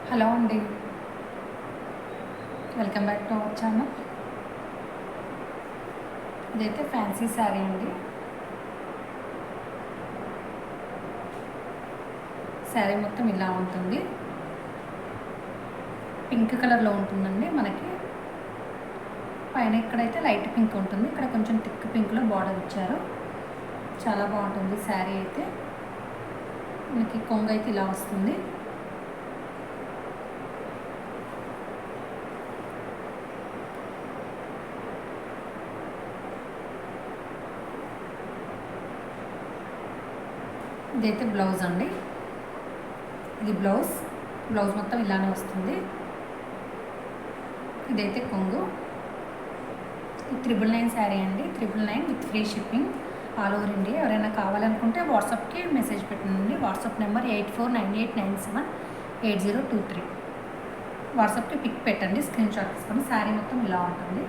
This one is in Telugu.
హలో అండి, welcome back to our channel. ఇదైతే ఫ్యాన్సీ శారీ అండి. శారీ మొత్తం ఇలా ఉంటుంది. పింక్ కలర్లో ఉంటుందండి. మనకి పైన ఇక్కడైతే లైట్ పింక్ ఉంటుంది, ఇక్కడ కొంచెం థిక్ పింక్లో బార్డర్ ఇచ్చారు. చాలా బాగుంటుంది శారీ అయితే. మనకి కొంగు అయితే ఇలా వస్తుంది. ఇదైతే బ్లౌజ్ అండి. ఇది బ్లౌజ్ మొత్తం ఇలానే వస్తుంది. ఇదైతే కొంగు. ఇది 999 శారీ అండి. 999 with free shipping all over India. ఎవరైనా కావాలనుకుంటే వాట్సాప్కి మెసేజ్ పెట్టండి. WhatsApp number 8498978023. వాట్సాప్కి పిక్ పెట్టండి, స్క్రీన్ షాట్ తీసుకొని. శారీ మొత్తం ఇలా ఉంటుంది.